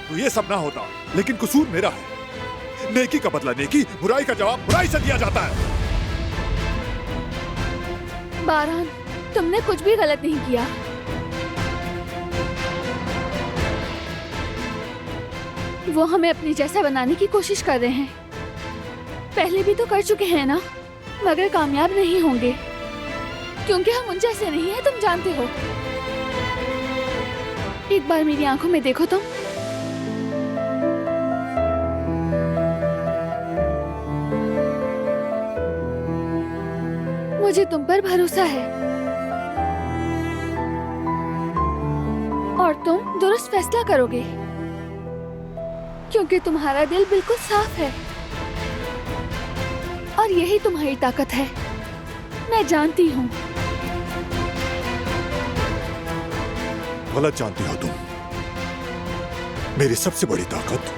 तो ये सब ना होता, लेकिन कसूर मेरा है। नेकी का बदला नेकी, बुराई का जवाब बुराई से दिया जाता है। बारहान, तुमने कुछ भी गलत नहीं किया। वो हमें अपनी जैसा बनाने की कोशिश कर रहे हैं। पहले भी तो कर चुके हैं ना, मगर कामयाब नहीं होंगे क्योंकि हम उन जैसे नहीं हैं, तुम जानते हो। एक बार मेरी आंखों में देखो तुम। मुझे तुम पर भरोसा है और तुम दुरुस्त फैसला करोगे क्योंकि तुम्हारा दिल बिल्कुल साफ है और यही तुम्हारी ताकत है। मैं जानती हूँ। गलत जानती हो तुम। मेरी सबसे बड़ी ताकत